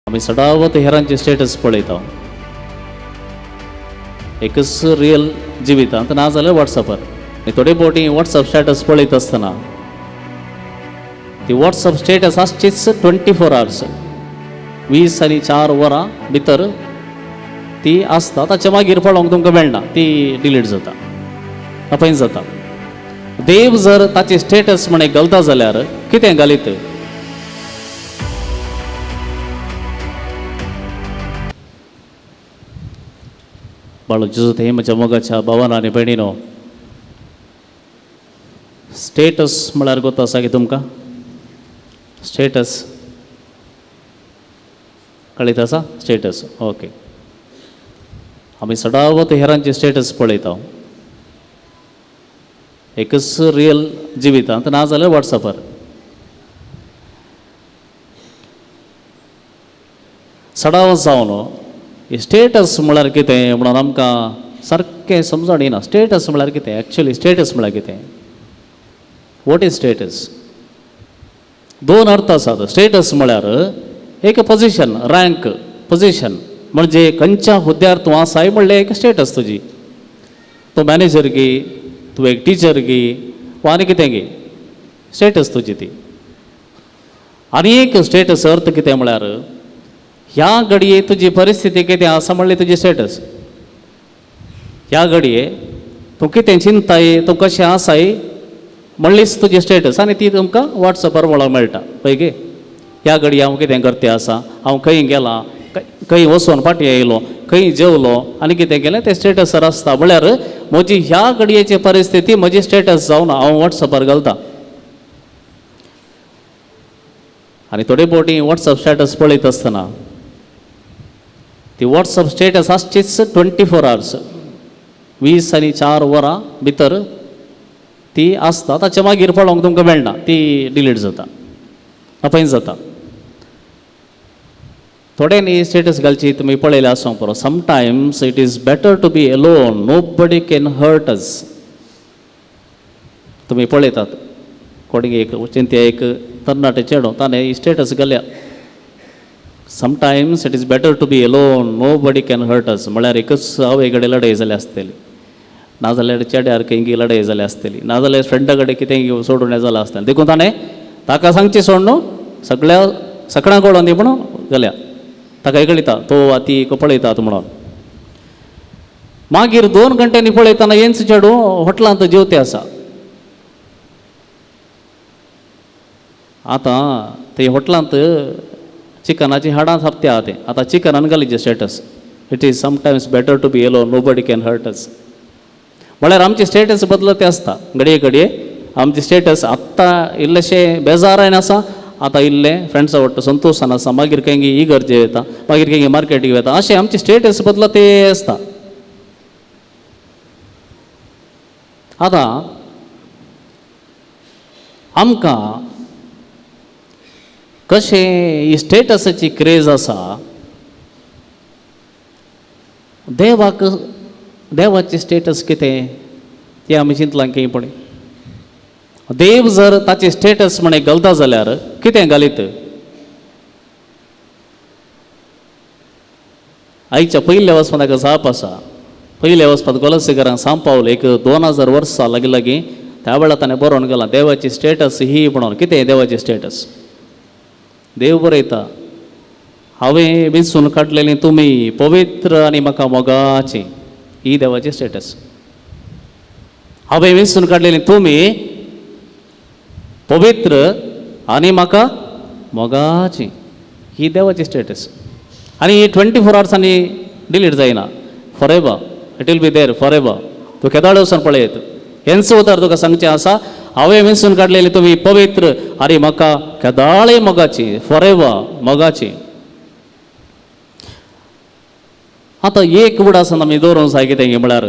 आम्ही सदावत हेरांचे स्टेटस पळयता. एकच रियल जिवितांत ना जाल्यार वॉट्सॅपार. थोडे फावटी वॉट्सॅप स्टेटस पळयत आसतना ती वॉट्सॅप स्टेटस आसचीच 24 hours 20 आनी 4 वरां भितर ती आसता. ताच्या मागीर पळोवंक तुमकां मेळना, ती डिलीट जाता, अपयस जाता. देव जर ताचे स्टेटस म्हणे घालता जाल्यार कितें घालीत? बाळू जेजूत हे म्हज्या मोगाच्या भावांनो आनी भयणीनो, स्टेटस म्हळ्यार गोत आसा की तुमकां? स्टेटस कळीत आसा? Status okay. आमी सदावत हेरांचे स्टेटस पळयता. एकच रियल जिवितांत ना जाल्यार वॉट्सॅपार. सडाव जावन हे स्टेटस म्हळ्यार कितें म्हणून आमकां सारकें समजण येना. स्टेटस म्हळ्यार कितें? एक्चुअली स्टेटस म्हळ्यार कितें? What is status? दोन अर्थ आसात. स्टेटस म्हळ्यार एक पोजिशन, रँक, पोजिशन. म्हणजे खंयच्या हुद्द्यार तूं आसाय म्हणलें एक स्टेटस तुजी. तूं मॅनेजर गी, तूं एक टिचर गी, वा आनी कितें गी, स्टेटस तुजी ती. आनी एक स्टेटस अर्थ कितें म्हळ्यार ह्या घडये तुजी परिस्थिती कितें आसा म्हणलें तुजी स्टेटस. ह्या घडये तूं कितें चिंताय, तूं कशें आसाय म्हणलीच तुजी स्टेटस. आनी ती तुमकां वॉट्सॅपार पळोवंक मेळटा. पळय गे, ह्या घडये हांव कितें करते आसा, हांव खंय गेलां, खंय वचून फाटीं येयलो, खंय जेवलो आनी कितें केलें तें स्टेटसार आसता. म्हळ्यार म्हजी ह्या घडयेची परिस्थिती म्हजी स्टेटस जावन हांव वॉट्सॅपार घालता. आनी थोडे फावटी वॉट्सॅप स्टेटस पळयत आसतना ती वॉट्सॅप स्टेटस आसचीच 24 hours 20 आनी 4 वरां भितर ती आसता. ताच्या मागीर पळोवंक तुमकां मेळना, ती डिलीट जाता, अपयस जाता. थोड्यांनी स्टेटस घालची तुमी पळयलें आसूंक पुरो. Sometimes it is better to be alone, nobody can hurt us. तुमी पळयतात कोणी एक चिंत्या एक तरणाटे चेडो ताणें ही स्टेटस घाल्या. Sometimes it is better to be alone, nobody can hurt us. म्हळ्यार एकच आवय कडेन लढाई जाली आसतली, नाजाल्यार चेड्यार खंय लढाई जाली आसतली, नाजाल्यार फ्रेंडा कडेन कितें सोडून हें जालां आसतलें. देखून ताणें ताका सांगची सोड न्हू, सगळ्यांक कळोन दी म्हणून घाल्या. ताका कळटा तो वा ती पळयतात म्हणून. मागीर 2 घंट्यांनी पळयतना हेंच चेडूं हॉटेलांत जेवते आसा. आतां ते हॉटेलांत चिकनाची हाडां थापते आहा तें. आतां चिकनान घालीचें status. It is sometimes better to be alone, nobody can hurt us. म्हळ्यार आमचे स्टेटस बदलते आसता घडये घडये. आमचे स्टेटस आत्तां इल्लेशें बेजारान आसा, आतां इल्लें फ्रेंड्सा वांगडा संतोशान आसा, मागीर खंय इगर्जे वता, मागीर खंय मार्केटीक वता. अशें आमचे स्टेटस बदलते आसता. आतां आमकां कशें ही स्टेटसाची क्रेज आसा, देवाचे स्टेटस कितें तें आमी चिंतलां खंयपणी. देव जर ताचे स्टेटस म्हणे घालता जाल्यार कितें घालीत? आयच्या पयल्या वचपाक ताका जाप आसा. पयल्या वचपाक गोलसेकारांक सांग पावलो एक 2000 वर्सां लागीं लागीं. त्या वेळार ताणें बरोवन गेलां देवाची स्टेटस ही म्हणून. कितें देवाची स्टेटस? देव बरयता, हांवें वेंचून काडलेलीं तुमी पवित्र आनी म्हाका मोगाची. ही देवाची स्टेटस. हांवें वेंचून काडलेलीं तुमी पवित्र आनी म्हाका मोगाची. ही देवाची स्टेटस. आनी 24 hours डिलीट जायना. For ever it will be there for ever. तूं केदाळ वचून पळयत हेंच उतर तुका सांगचें आसा. हांवें वेंचून काडलेली तुमी पवित्र आनी म्हाका केदाळय मोगाची, फॉर एवर मोगाची. आतां एक उडासन आमी दवरूंक जाय कितें म्हळ्यार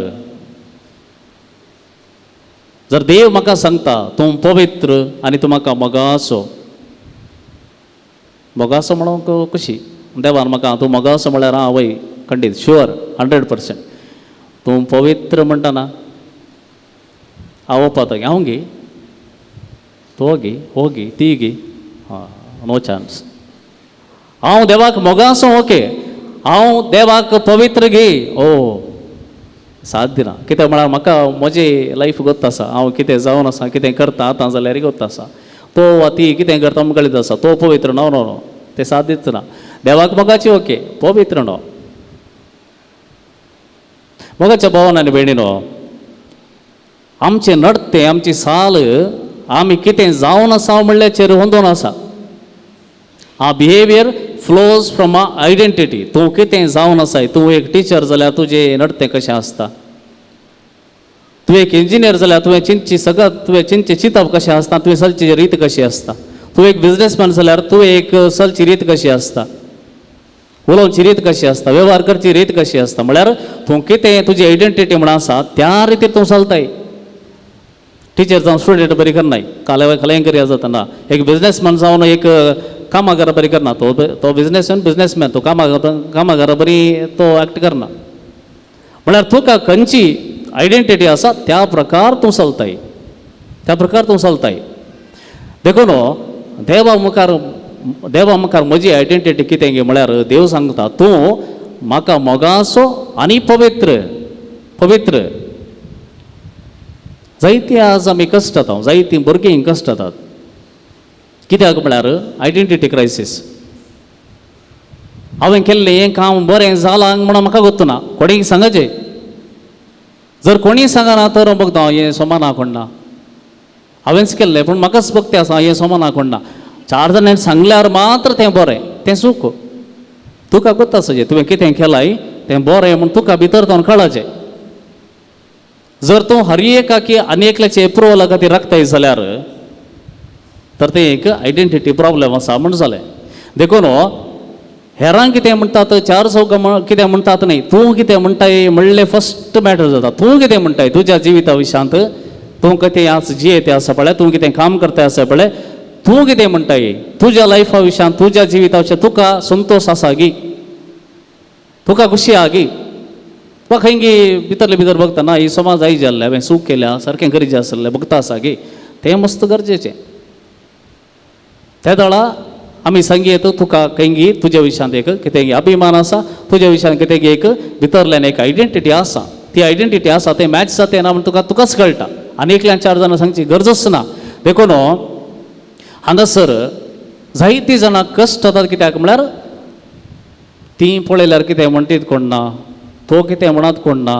जर देव म्हाका सांगता तूं पवित्र आनी तूं म्हाका मोगाचो. मोगाचो म्हणूंक कशी? देवान म्हाका तूं मोगाचो म्हळ्यार हांव वय खंडीत शुअर 100%. तूं पवित्र म्हणटाना हांव ओपता हांव गे, तो गे, हो गे, ती गे, नो चान्स. हांव देवाक मोगासो ओके, हांव देवाक पवित्र घे ओ साध्य ना. कित्याक म्हळ्यार म्हाका म्हजी लायफ गोत्त आसा, हांव कितें जावन आसा, कितें करता आतां जाल्यार गोत्त आसा. तो वा ती कितें करता म्हाका कळीत आसा, तो पवित्र नो नो नो, तें साध्यच ना. देवाक मोगाची ओके, पवित्र नो. मोगाच्या भावान आनी भयणीनो, आमचें नडतें, आमची साल आमी कितें जावन आसा म्हणल्याचेर होंदून आसा. Our behaviour flows from our identity. तूं कितें जावन आसाय, तूं एक टिचर जाल्यार तुजें नडतें कशें आसता, तूं एक इंजिनियर जाल्यार तुवें चिंतची सगळ्यात तुवें चिंतचें चिंतप कशें आसता, तुवें चलची रीत कशी आसता. तूं एक बिजनेसमॅन जाल्यार तुवें एक चलची रीत कशी आसता, उलोवची रीत कशी आसता, वेव्हार करची रीत कशी आसता. म्हळ्यार तूं कितें तुजी आयडेंटिटी म्हण आसा त्या रितीर तूं चलताय. टिचर जावन स्टुडंट बरी करनाय, कलंकरी जातना. एक बिजनेसमॅन जावन एक कामागारा बरी करना, तो बिजनेसमॅन, तो कामागारा बरी तो एक्ट करना. म्हळ्यार तुका खंयची आयडेंटिटी आसा त्या प्रकार तूं चलताय, त्या प्रकार तूं चलताय. देखून देवा मुखार म्हजी आयडेंटिटी कितें गे म्हळ्यार देव सांगता, तूं म्हाका मोगासो आनी पवित्र. पवित्र जायती आज आमी कश्ट जाता, जायतीं भुरगीं कश्ट जातात. कित्याक म्हळ्यार आयडेंटिटी क्रायसीस. हांवें केल्लें हें काम बरें जालां म्हणून म्हाका गोत्तू ना, कोणीय सांगचें. जर कोणीय सांगना तर बघता हें सोमान आंखोडना, हांवेंच केल्लें पूण म्हाकाच भक्ती आसा, हें सोमान आंखोडना. 4 जाणांनी सांगल्यार मात्र तें बरें, तें सूख. तुका गोत्त आसचें तुवें कितें केलाय तें बरें म्हूण तुका भितर तावन कळचें. जर तूं हर एकाकी आनेकल्याचे एप्रुवला खातीर राखताय जाल्यार तर तें एक आयडेंटिटी प्रॉब्लेम आसा म्हण जालें. देखून हेरांक कितें म्हणटात, 4 चौग कितें म्हणटात न्ही, तूं कितें म्हणटाय म्हणलें फस्ट मॅटर जाता. तूं कितें म्हणटाय तुज्या जिविता विशयांत, तूं कितें आज जियेतें आसा पळय, तूं कितें काम करता आसा पळय, तूं कितें म्हणटाय तुज्या लायफा विशयांत, तुज्या जिविता विशयांत तुका संतोश आसा गी, तुका खुशी आहा गी. वा खंय गी भितरले भितर बघता ना, ही समाज आई जाल्ले, हांवें सूख केल्या, सारकें गरजे आसलें बघता आसा गी, तें मस्त गरजेचें. त्या वेळा आमी सांगयेत तुका खंय तुज्या विशयांत एक कितें अभिमान आसा, तुज्या विशयांत कितें एक भितरल्यान एक आयडेंटिटी आसा. ती आयडेंटिटी आसा तें मॅच जाता ना म्हण तुकाच कळटा. आनी एकल्यान 4 जाणां सांगची गरजच ना. देखून हांगासर जायतीं जाणां कश्ट जातात. कित्याक म्हळ्यार तीं पळयल्यार कितें म्हणटीत कोण ना, तो कितें म्हणत कोण ना,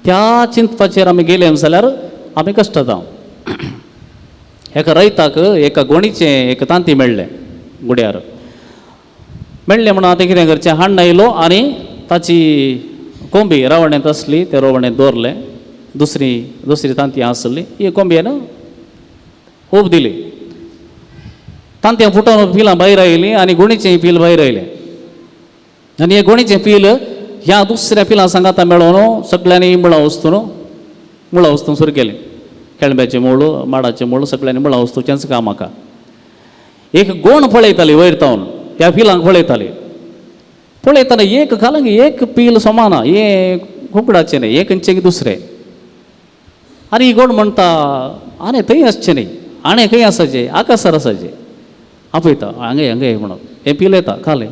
त्या चिंतपाचेर आमी गेले जाल्यार आमी कश्ट जाता. एका रयताक एका गोणीचें एक तांती मेळ्ळें, गुड्यार मेळ्ळें म्हणून आतां कितें करचें, हाडून आयलो आनी ताची कोंबी रावण्यांत आसली, ते रावण्यांत दवरलें. दुसरी तांती आसली, ही कोंबयेन खूब दिली. तांत्यां फुटोवन पिलां भायर आयलीं आनी गुणीचें पील भायर आयलें. आनी हें गुणीचें पील ह्या दुसऱ्या पिलां सांगाता मेळोन सगळ्यांनी मुळां वचून सुरू केलें. केळंब्याचें मूळ, माडाचें मूळ सगळ्यांनी मुळां वचूचेंच काम म्हाका. एक गोण पळयताली वयर तावन, त्या पिलांक पळयताना एक खालांक एक पील समाना, हें कुंकडाचें न्ही, एक खंयचें दुसरें. आनी ही गोण म्हणटा आनी थंय आसचें न्ही, आनी खंय आसाचें, आकाशार आसाचें. आपयता हांगे म्हणून हें पील येता खालें.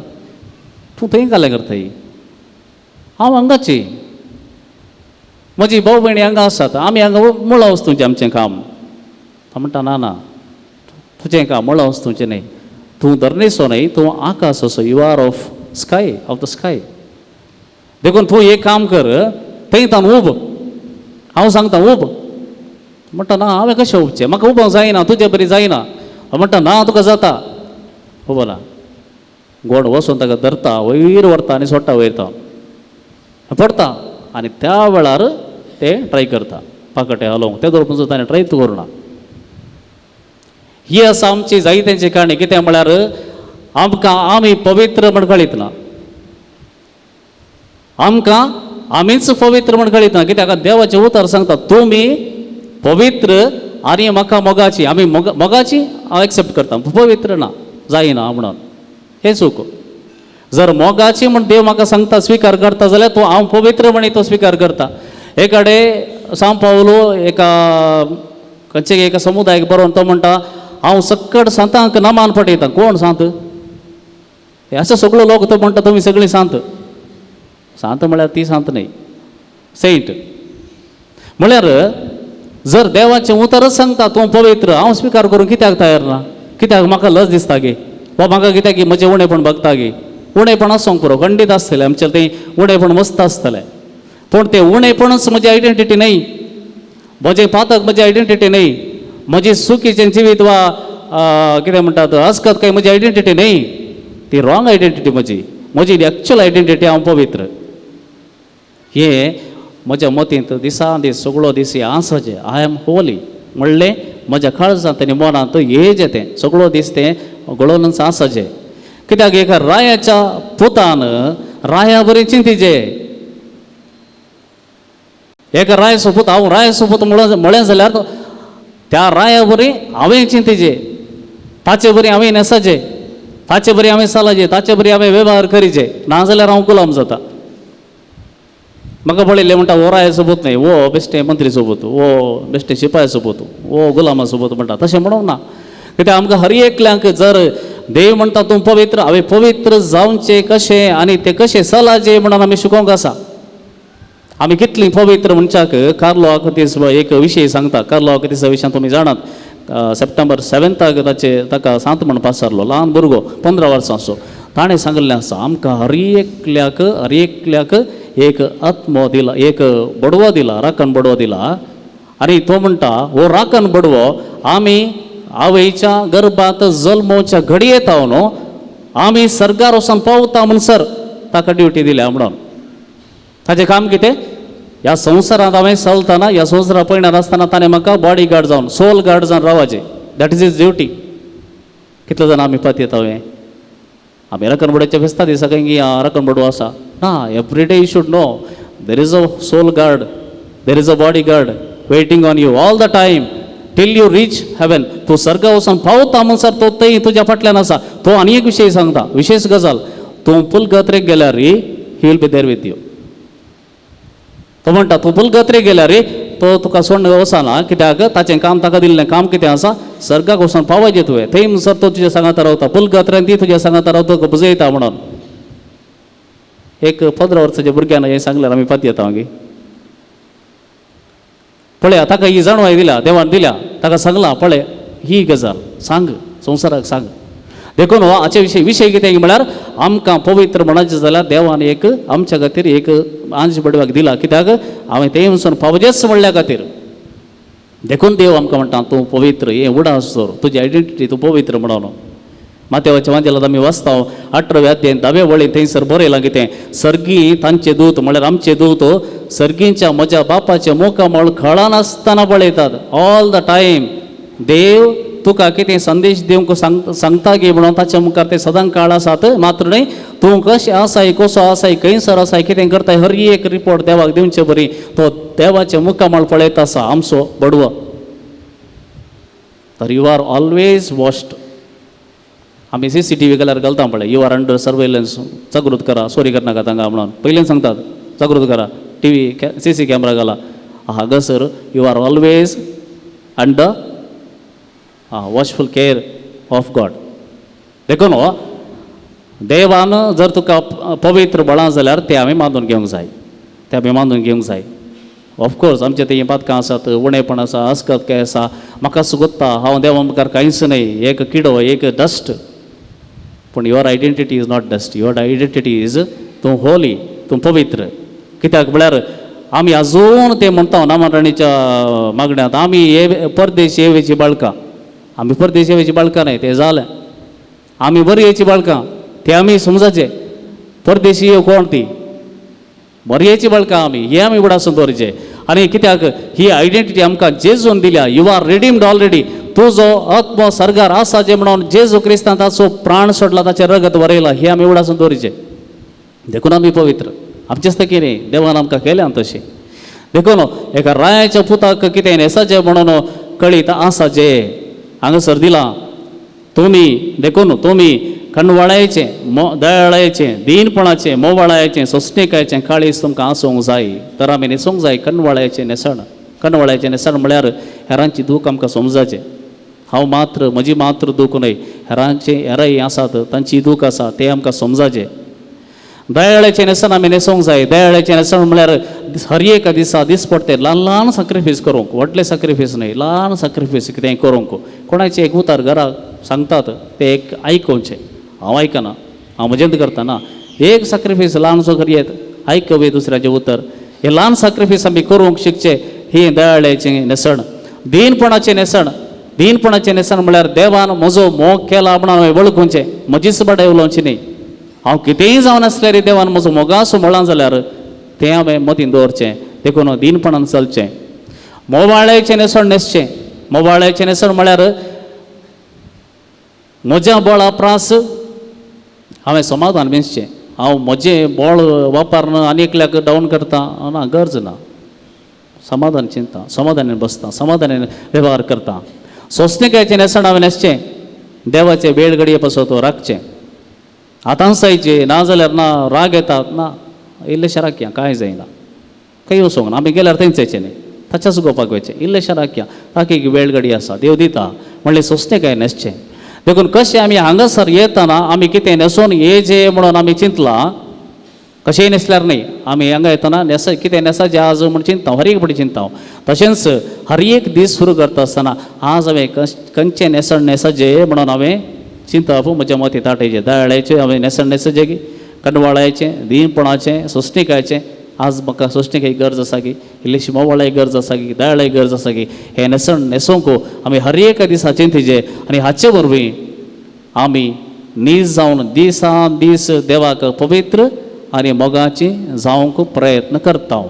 तूं थंय कालें करताय, हांव हांगाची, म्हजी भाव भयणी हांगा आसात, आमी हांगा मुळां वचूचें आमचें काम. तो म्हणटा ना, तुजें काम मुळां वचूचें न्ही, तूं धरणेचो न्ही, तूं आकाश असो, you are of the sky. देखून तूं एक काम कर, थंय तावन उब, हांव सांगता उब. म्हणटा ना हांवें कशें उबचें, म्हाका उबोवंक जायना, तुजे बरी जायना. म्हणटा ना तुका जाता, उबो ना. गोड वचून ताका धरता, वयर व्हरता आनी सोडटा वयर तावन पडटा. आनी त्या वेळार तें ट्राय करता पाकटे हलोवंक, तें धरपून सुद्दां ताणें ट्रायच करूना. ही आसा आमची जायत्यांची काणी. कितें म्हळ्यार आमकां आमी पवित्र म्हण कळीत ना, आमकां आमीच पवित्र म्हण कळीत ना. कित्याक देवाचें उतर सांगता तुमी पवित्र आनी म्हाका मोगाची. आमी मोगाची हांव एक्सेप्ट करता, पवित्र ना जायना म्हणून, हें चूक. जर मोगाची म्हण देव म्हाका सांगता स्विकार करता जाल्यार तो हांव पवित्र म्हणी तो स्विकार करता. एकाडे सांव पावलो एका खंयचे एका समुदायाक बरोवन तो म्हणटा हांव सक्कड सांतांक नमान पठयता. कोण सांत? हे असं सगळं लोक तो म्हणटा तुम्ही सगळी शांत. शांत म्हळ्यार ती शांत नाही, सेंट म्हळ्यार जर देवाचें उतरच सांगता तूं पवित्र, हांव स्विकार करूं कित्याक तयार ना? कित्याक म्हाका लज दिसता गे, वा म्हाका कित्याक की म्हजें उणेपण बगता गे. उणेपण आसूंक पुरो, खंडीत आसतलें आमचें तें उणेपण मस्त आसतलें, पूण तें उणेपणच म्हजी आयडेंटिटी न्ही. म्हजें पातक म्हजी आयडेंटिटी न्ही. म्हजें चुकीचें जिवीत वा कितें म्हणटात अस्कत काय म्हजी आयडेंटिटी न्ही. ती रॉंग आयडेंटिटी म्हजी. म्हजी एक्चुअल आयडेंटिटी हांव पवित्र. हे म्हज्या मतींत दिसान दीस सगळो दीस हें आसचें. आय एम होली म्हणलें म्हज्या काळजांत आनी मनांत हें जें तें सगळो दीस तें गळोनच आसचें. कित्याक एका रायाच्या पुतान राया बरी चिंतिचें. एका रायाचो पूत हांव रायाचो पूत म्हळें जाल्यार त्या राया बरी हांवें चिंतिचें, ताचे बरी हांवें नेसाचें, ताचे बरी हांवें चलाचें, ताचे बरी हांवें वेव्हार करीचे, नाजाल्यार हांव गुलाम जाता. म्हाका पळयलें म्हणटा हो रायाचो पूत न्ही, वो बेश्टें मंत्रीचो पूत, वो बेश्टें शिपायाचो पूत, वो गुलामाचो पूत म्हणटा. तशें म्हणूंक ना. कित्याक आमकां हर एकल्याक जर देव म्हणटा तूं पवित्र, हांवें पवित्र जावचें कशें आनी तें कशें चलाचें म्हणून आमी शिकोवंक आसा. आमी कितलीं पवित्र मनशाक कार्लो आकतीस एक विशय सांगता. कार्लो आकतीसा विशयान तुमी जाणात. सप्टेंबर 7 ताका सांत म्हणपाक सारलो, ल्हान भुरगो 15 वर्सांचो. ताणें सांगलें आसा आमकां हर एकल्याक एक आत्मो दिला, एक बडवो दिला, राखण बडवो दिला. आनी तो म्हणटा हो राखण बडवो आमी आवयच्या गर्भांत जल्मोवच्या घडयेत न्हू आमी सर्गार वचून पावता म्हणसर ताका ड्युटी दिल्या म्हणून. ताचें काम कितें? ह्या संवसारांत हांवें चलतना, ह्या संवसारा पळयनात आसतना ताणें म्हाका बॉडी गार्ड जावन, सोल गार्ड जावन रावचें. That is is duty. कितले जाण आमी पातयेता हांवें. आमी राखण बडोवच्या फेस्ता दिसा खंय राखण बडवो आसा ना. Every day you should know there is a soul guard, there is a body guard waiting on you all the time till you reach heaven. तूं सर्गा वचून पावता म्हणसर तो थंय तुज्या फाटल्यान आसा. तो आनी एक विशय सांगता, विशेश गजाल. तूं पुलगत्रेक गेल्यार री he will be there with you. तो म्हणटा तूं पुलगत्रेक गेल्यार रे तो तुका सोडून वचना. कित्याक ताचें काम ताका दिल्लें काम कितें आसा? सर्गाक वचून पावचें तुवें. थंय म्हणसर तो तुज्या सांगाता रावता. पुलगत्रेन ती तुज्या सांगाता रावता, तुका बुजयता म्हणून. एक 15 वर्साच्या भुरग्यान हें सांगल्यार आमी पातयेता मागीर. पळया ताका ही जाणवाय दिल्या, देवान दिल्या. ताका सांगलां पळय ही गजाल सांग, संवसाराक सांग. देखून हो हाचे विशय कितें म्हळ्यार आमकां पवित्र म्हणचे जाल्यार देवान एक आमच्या खातीर एक आंज बडवाक दिला. कित्याक हांवें तें वचून पावचेंच म्हणल्या खातीर. देखून देव आमकां म्हणटा तूं पवित्र. हें उडा आसोर तुजी आयडेंटिटी तूं पवित्र म्हणून. मातेवाच्या वांजेलांत आमी वाचता 18व्या अध्यायान 10व्या वळेन थंयसर बरयलां कितें? सर्गी तांचे दूत म्हळ्यार आमचे दूत सर्गींच्या म्हज्या बापाचे मोकामोळ खळनासतना पळयतात. ऑल द टायम देव तुका कितें संदेश दिवंक सांगता गे म्हणून ताच्या मुखार ते सदां काळ आसात. मात्र न्हय तूं कशें आसाय, कसो आसाय, खंयसर आसाय, कितें करताय, हर एक रिपोर्ट देवाक दिवचे बरी. तो देवाचे मुखामळ पळयत आसा आमचो बडवो. तर यू आर ऑलवेज वॉच्ड. आमी CCTV गेल्यार घालता पळय, यू आर अंडर सर्वेलन्स. जागृत करा, चोरी करनाका तांकां म्हणून पयलीं सांगतात. जागृत करा, TV CC कॅमेरा घाला. हांगासर you are always under watchful care of God. देखून देवान जर तुका पवित्र बळां जाल्यार तें हांवें मानून घेवंक जाय. तें हांवें मानून घेवंक जाय. ऑफकोर्स आमचें तें पातकां आसात, उणेपण आसा, अस्कत काय आसा. म्हाका सुगत्ता हांव देवा मुखार कांयच न्हय, एक किडो, एक डस्ट. पूण your identity is not dust. Your identity is तूं होली, तूं पवित्र. कित्याक म्हळ्यार आमी आजून तें म्हणटा नामराणीच्या मागण्यांत आमी हे परदेशी येवेची बाळकां. आमी परदेशी येवेची बाळकां न्हय, तें जालें. आमी बरी येची बाळकां तें आमी समजाचें. परदेशी येव कोण ती? बरयेची बाळकां आमी, हे आमी उडासून दवरचें. आनी कित्याक ही आयडेंटिटी आमकां जेजून दिल्या. You are redeemed already. तूं जो आत्मो सर्गार आसा जे म्हणून जेजू क्रिस्तान ताचो प्राण सोडला, ताचें रगत वरयलां, हें आमी उडासून दवरचें. देखून आमी पवित्र. आमचेच कितें न्ही, देवान आमकां केल्या तशें. देखून एका रायाच्या पुताक कितें नेसाचें म्हणून कळीत आसा जे हांगासर दिलां. तुमी देखून तुमी कणवळायेचें, दयाळायेचें, दीनपणाचें, मोवाळायेचें, सोंसणिकायेचें काळीज तुमकां आसूंक जाय. तर आमी न्हेसूंक जाय कणवळायेचें नेसण. कणवळायेचें नेसण म्हळ्यार हेरांची दूख आमकां समजाचें. हांव मात्र म्हजी मात्र दूख न्हय, हेरांचे हेरांय आसात तांची दूख आसा ते आमकां समजाचें. दयाळेचें नेसन आमी न्हेसोंक जाय. दयाळेचें नेसन म्हळ्यार हर एक दिसा दीस पडटे ल्हान ल्हान सॅक्रिफीस करूंक, व्हडले सॅक्रिफीस न्हय, ल्हान सॅक्रिफीस कितेंय करूंक. कोणाचें एक उतार घराक सांगतात तें एक आयकोवचें. हांव आयकना, हांव मजेंत करतना एक सॅक्रिफीस ल्हानसो करियेत, आयकवे दुसऱ्याचें उतर. हे ल्हान सॅक्रिफीस आमी करूंक शिकचें. ही दयाळेचें नेसण. दीनपणाचें नेसण. दीनपणाचें नेसण म्हळ्यार देवान म्हजो मोग केला म्हणून हांवें वळखुचें, म्हजीच बडाय उलोवची न्ही. हांव कितेंय जावन आसल्यार देवान म्हजो मोगासो म्हळां जाल्यार तें हांवें मतींत दवरचें. देखून दीनपणान चलचें. मोवाळेचें नेसण न्हेसचें. मोवाळेचें नेसण म्हळ्यार म्हज्या बळा प्रास हांवें समाधान मेजचें. हांव म्हजें बळ वापरन आनीकल्याक डावन करता ना, गरज ना. समाधान चिंता, समाधानान बसता, समाधानान वेव्हार करता. सोंसणिकायचें नेसण हांवें न्हेसचें. देवाचे वेळ घडये पासून तो राखचें. आतांसायचे ना जाल्यार ना, राग येतात ना, इल्लेशें राखया, कांय जायना. खंय वचोंक ना, आमी गेल्यार थंयचें न्ही, ताच्याच गोपाक वयचें. इल्लेशें राखया, ताका एक वेळ घडी आसा, देव दिता. म्हणलें सोंसणिकाय न्हेसचें. देखून कशें आमी हांगासर येतना आमी कितें न्हेसोन येजे म्हणून आमी चिंतलां, कशेंय न्हेसल्यार न्ही. आमी हांगा येतना कितें न्हेसाचें आज म्हूण चिंता, हर एक फावटी चिंता. तशेंच हर एक दीस सुरू करता आसतना आज हांवें खंयचें नेसण न्हेसाचें म्हणून हांवें चिंतप म्हज्या मतींत हाडचें. दयाळेचें हांवें नेसण न्हेसचें की, कडवाळ्याचें, दीनपणाचें, सोंसणिकायचें. आज म्हाका सोंसणिकाय गरज आसा की, इल्लीशी मोवाळाय गरज आसा की, दयाळाय गरज आसा की, हें नेसण न्हेसोंक आमी हर एक दिसा चिंतचें. आनी हाचे वरवीं आमी नीज जावन दिसान दीस देवाक पवित्र आनी मोगाची जावंक प्रयत्न करता.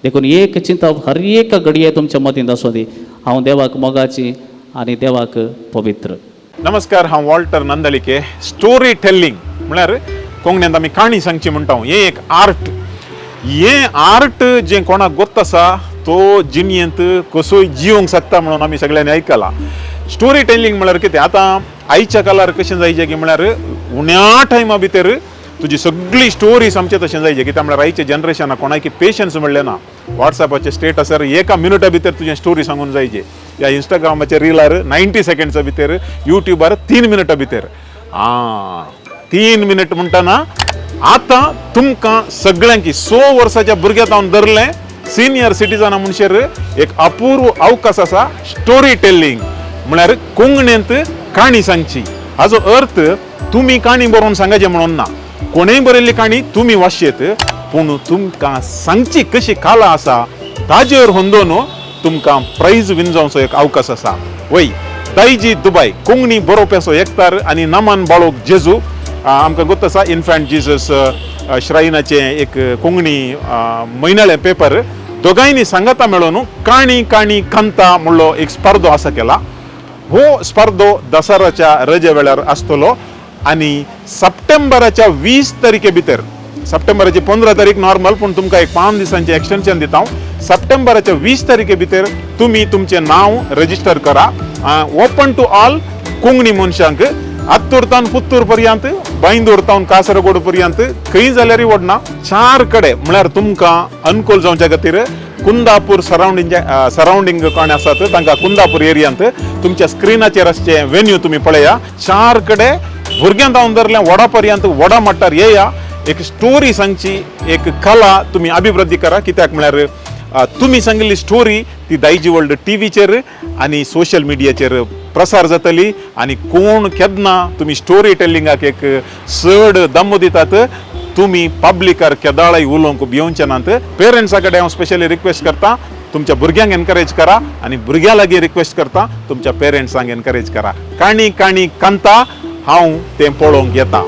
देखून एक चिंतप हर एक घडये तुमच्या मतींत आसूं दी, हांव देवाक मोगाची आनी देवाक पवित्र. नमस्कार, हांव वॉल्टर नंदलिके. स्टोरी टेलिंग म्हळ्यार कोंकणींत आमी काणी सांगची म्हणटा, हें एक आर्ट. हें आर्ट जें कोणाक गोत्त आसा तो जिणयेंत कसोय जिवंक शकता म्हणून आमी सगळ्यांनी आयकलां. स्टोरी टेलिंग म्हळ्यार कितें, आतां आयच्या काळार कशें जायचें की म्हळ्यार उण्या टायमा भितर तुजी सगळी स्टोरी सामचें तशें जायचें. कित्याक म्हळ्यार आयच्या जनरेशनाक कोणाकी पेशन्स म्हणलें ना. वॉट्सॅपाचेर स्टेटसार एका मिनटा भितर तुजें स्टोरी सांगून जायचें. या इंस्टाग्रामाच्या रिलार 90 सेकंड्सा भितर, युट्यूबार 3 मिनटां भितर. 3 मिनट म्हणटना आतां तुमकां सगळ्यांकी 100 वर्साच्या भुरग्याक हांव धरलें, सिनियर सिटीजना म्हणशेर एक अपूर्व अवकाश आसा स्टोरी टेलिंग. म्हळ्यार कोंकणींत काणी सांगची. हाचो अर्थ तुमी काणी बरोवन सांगचे म्हणून ना. कोणेय बरयल्ली काणी तुमी वाचचेत, पूण तुमकां सांगची कशी कला आसा ताजेर होंदोन तुमकां प्रायज विन जावचो एक अवकाश आसा. वय दायजी दुबाय कोंकणी बरोवप्याचो एकतार आनी नमन बाळोक जेजू. आमकां गोत्त आसा इन्फंटजेsus श्रायनाचें एक कोंकणी म्हयनाळें पेपर. दोगांयनी सांगाता मेळोन काणी काणी कंता म्हणलो एक स्पर्धो आसा केला. हो स्पर्धो दसऱ्याच्या रजे वेळार आसतलो आनी सप्टेंबराच्या 20 तारखे भितर, सप्टेंबराची 15 तारीख नॉर्मल, पूण तुमकां एक 5 दिसांचें एक्सटेंशन दिता. सप्टेंबराच्या 20 तारखे भितर तुमी तुमचें नांव रजिस्टर करा. ओपन टू ऑल कोंकणी मनशांक. आत्तूरतान पुत्तूर पर्यंत, बांयदूरतावन कासरगोड पर्यंत खंय जाल्यार वडना. 4 कडे म्हळ्यार तुमकां अनुकूल जावच्या खातीर कुंदापूर सरावंडींग कोण आसात तांकां कुंदापूर एरियांत तुमच्या स्क्रिनाचेर आसचें वेन्यू तुमी पळया. 4 कडे भुरग्यांक हांव धरलें वडा पर्यंत, वडा मट्टार येया. एक स्टोरी सांगची, एक कला तुमी अभिवृद्धी करा. कित्याक म्हळ्यार तुमी सांगिल्ली स्टोरी ती दायजी वर्ल्ड टीव्हीचेर आनी सोशल मिडियाचेर प्रसार जातली. आनी कोण केन्ना तुमी स्टोरी टेलिंगाक एक चड दम दितात, तुमी पब्लिकार केदाळाय उलोवंक भिवचे नात. पेरंट्सा कडेन हांव स्पेशली रिक्वेस्ट करता, तुमच्या भुरग्यांक एनकरेज करा आनी भुरग्यां लागीं रिक्वेस्ट करता, तुमच्या पेरंट्सांक एनकरेज करा. काणी काणी कंता हांव तें पळोवंक येता.